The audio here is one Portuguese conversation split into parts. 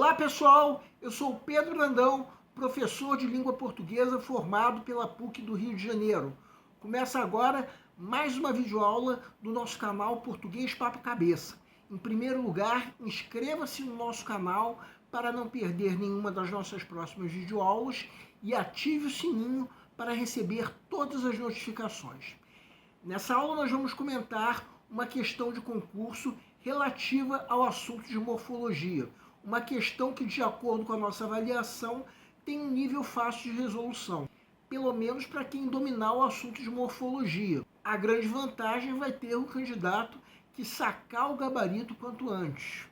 Olá pessoal, eu sou o Pedro Brandão, professor de língua portuguesa formado pela PUC do Rio de Janeiro. Começa agora mais uma videoaula do nosso canal Português Papo Cabeça. Em primeiro lugar, inscreva-se no nosso canal para não perder nenhuma das nossas próximas videoaulas e ative o sininho para receber todas as notificações. Nessa aula nós vamos comentar uma questão de concurso relativa ao assunto de morfologia. Uma questão que, de acordo com a nossa avaliação, tem um nível fácil de resolução, pelo menos para quem dominar o assunto de morfologia. A grande vantagem vai ter o candidato que sacar o gabarito quanto antes,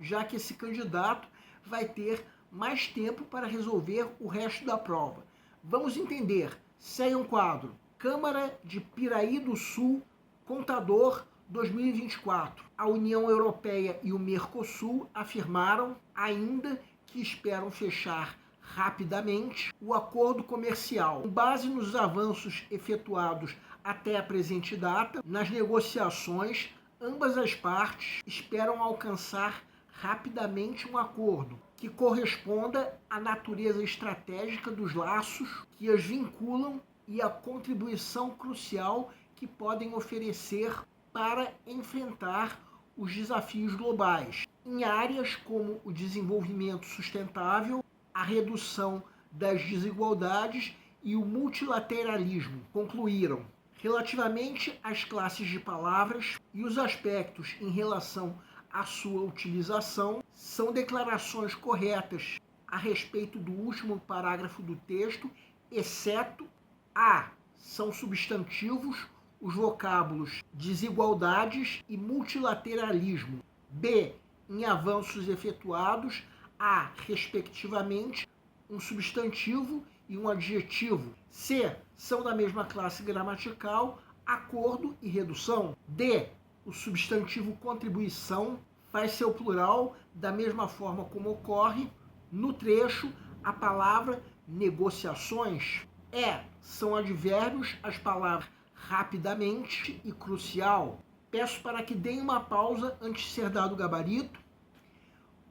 já que esse candidato vai ter mais tempo para resolver o resto da prova. Vamos entender. Segue um quadro. Câmara de Piraí do Sul, Contador 2024. A União Europeia e o Mercosul afirmaram ainda que esperam fechar rapidamente o acordo comercial. Com base nos avanços efetuados até a presente data, nas negociações, ambas as partes esperam alcançar rapidamente um acordo que corresponda à natureza estratégica dos laços que as vinculam e a contribuição crucial que podem oferecer para enfrentar os desafios globais, em áreas como o desenvolvimento sustentável, a redução das desigualdades e o multilateralismo. Concluíram. Relativamente às classes de palavras e os aspectos em relação à sua utilização, são declarações corretas a respeito do último parágrafo do texto, exceto A. São substantivos os vocábulos desigualdades e multilateralismo. B. Em avanços efetuados, há, respectivamente, um substantivo e um adjetivo. C. São da mesma classe gramatical, acordo e redução. D. O substantivo contribuição faz seu plural da mesma forma como ocorre no trecho a palavra negociações. E. São advérbios as palavras rapidamente e crucial. Peço para que deem uma pausa antes de ser dado o gabarito.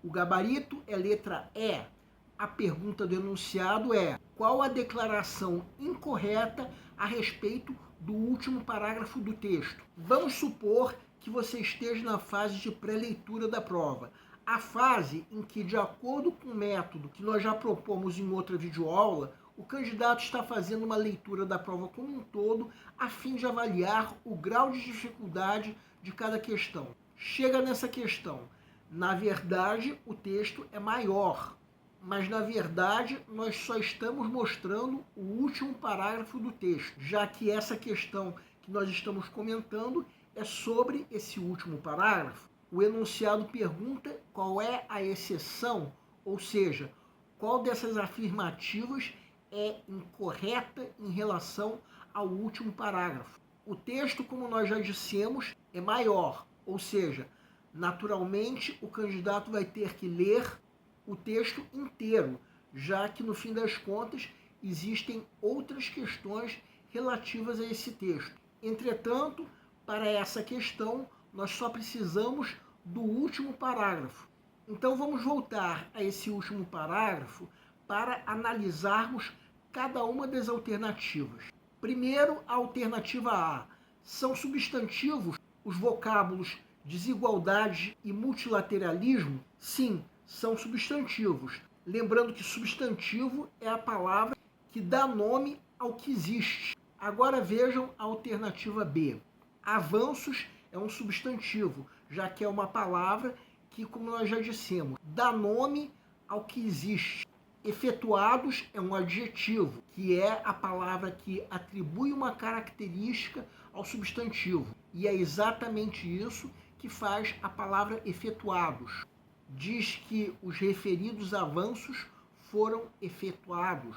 O gabarito é letra E. A pergunta do enunciado é: qual a declaração incorreta a respeito do último parágrafo do texto? Vamos supor que você esteja na fase de pré-leitura da prova. A fase em que, de acordo com o método que nós já propomos em outra videoaula, o candidato está fazendo uma leitura da prova como um todo a fim de avaliar o grau de dificuldade de cada questão. Chega nessa questão. Na verdade, o texto é maior, mas na verdade nós só estamos mostrando o último parágrafo do texto, já que essa questão que nós estamos comentando é sobre esse último parágrafo. O enunciado pergunta qual é a exceção, ou seja, qual dessas afirmativas é incorreta em relação ao último parágrafo. O texto, como nós já dissemos, é maior, ou seja, naturalmente o candidato vai ter que ler o texto inteiro, já que no fim das contas existem outras questões relativas a esse texto. Entretanto, para essa questão, nós só precisamos do último parágrafo. Então vamos voltar a esse último parágrafo para analisarmos cada uma das alternativas. Primeiro, a alternativa A. São substantivos os vocábulos desigualdade e multilateralismo? Sim, são substantivos. Lembrando que substantivo é a palavra que dá nome ao que existe. Agora vejam a alternativa B. Avanços é um substantivo, já que é uma palavra que, como nós já dissemos, dá nome ao que existe. Efetuados é um adjetivo, que é a palavra que atribui uma característica ao substantivo. E é exatamente isso que faz a palavra efetuados. Diz que os referidos avanços foram efetuados.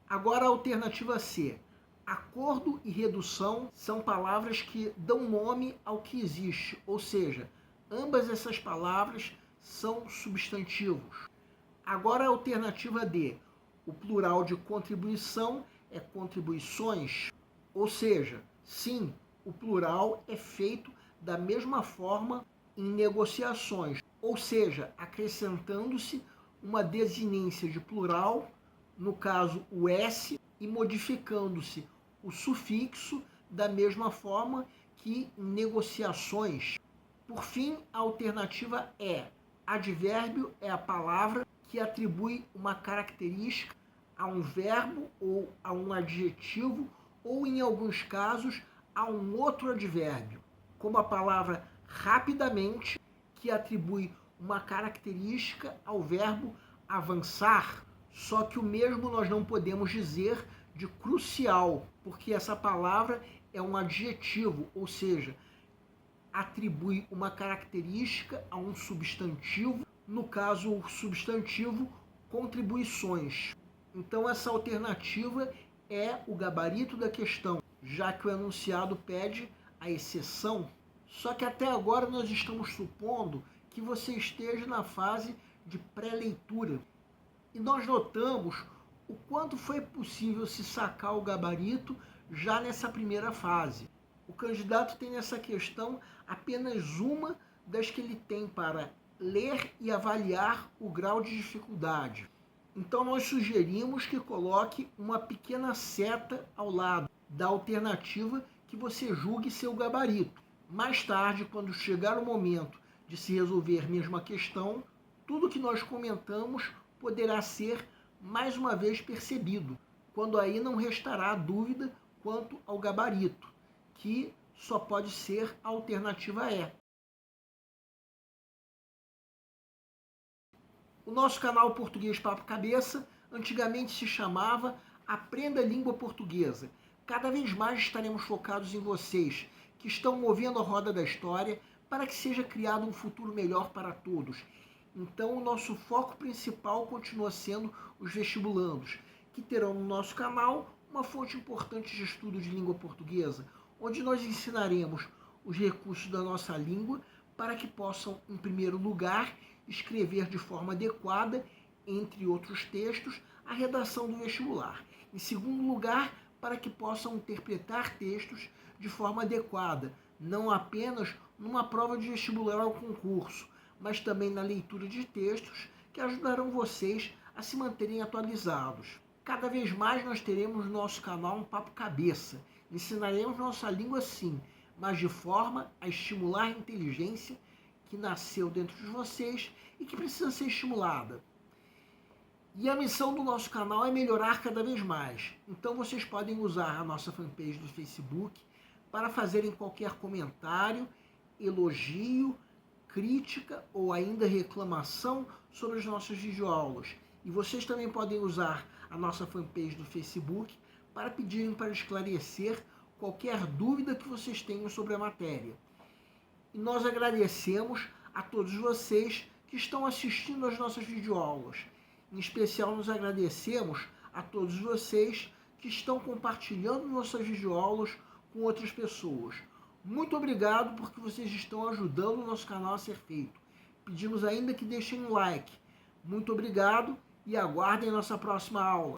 Agora a alternativa C. Acordo e redução são palavras que dão nome ao que existe, ou seja, ambas essas palavras são substantivos. Agora a alternativa D. O plural de contribuição é contribuições, ou seja, sim, o plural é feito da mesma forma em negociações, ou seja, acrescentando-se uma desinência de plural, no caso o S, e modificando-se o sufixo da mesma forma que em negociações. Por fim, a alternativa é: advérbio é a palavra que atribui uma característica a um verbo ou a um adjetivo ou, em alguns casos, a um outro advérbio, como a palavra rapidamente, que atribui uma característica ao verbo avançar. Só que o mesmo nós não podemos dizer de crucial, porque essa palavra é um adjetivo, ou seja, atribui uma característica a um substantivo, no caso o substantivo contribuições. Então essa alternativa é o gabarito da questão, já que o enunciado pede a exceção. Só que até agora nós estamos supondo que você esteja na fase de pré-leitura. E nós notamos o quanto foi possível se sacar o gabarito já nessa primeira fase. O candidato tem nessa questão apenas uma das que ele tem para ler e avaliar o grau de dificuldade. Então nós sugerimos que coloque uma pequena seta ao lado da alternativa que você julgue ser o gabarito. Mais tarde, quando chegar o momento de se resolver mesmo a questão, tudo que nós comentamos poderá ser mais uma vez percebido, quando aí não restará dúvida quanto ao gabarito, que só pode ser a alternativa E. O nosso canal Português Papo Cabeça antigamente se chamava Aprenda a Língua Portuguesa. Cada vez mais estaremos focados em vocês, que estão movendo a roda da história para que seja criado um futuro melhor para todos. Então, o nosso foco principal continua sendo os vestibulandos, que terão no nosso canal uma fonte importante de estudo de língua portuguesa, onde nós ensinaremos os recursos da nossa língua para que possam, em primeiro lugar, escrever de forma adequada, entre outros textos, a redação do vestibular. Em segundo lugar, para que possam interpretar textos de forma adequada, não apenas numa prova de vestibular ou concurso, mas também na leitura de textos que ajudarão vocês a se manterem atualizados. Cada vez mais nós teremos no nosso canal um Papo Cabeça. Ensinaremos nossa língua sim, mas de forma a estimular a inteligência que nasceu dentro de vocês e que precisa ser estimulada. E a missão do nosso canal é melhorar cada vez mais. Então vocês podem usar a nossa fanpage do Facebook para fazerem qualquer comentário, elogio, crítica ou ainda reclamação sobre as nossas videoaulas. E vocês também podem usar a nossa fanpage do Facebook para pedirem para esclarecer qualquer dúvida que vocês tenham sobre a matéria. E nós agradecemos a todos vocês que estão assistindo às nossas videoaulas. Em especial, nos agradecemos a todos vocês que estão compartilhando nossas videoaulas com outras pessoas. Muito obrigado porque vocês estão ajudando o nosso canal a ser feito. Pedimos ainda que deixem um like. Muito obrigado e aguardem nossa próxima aula.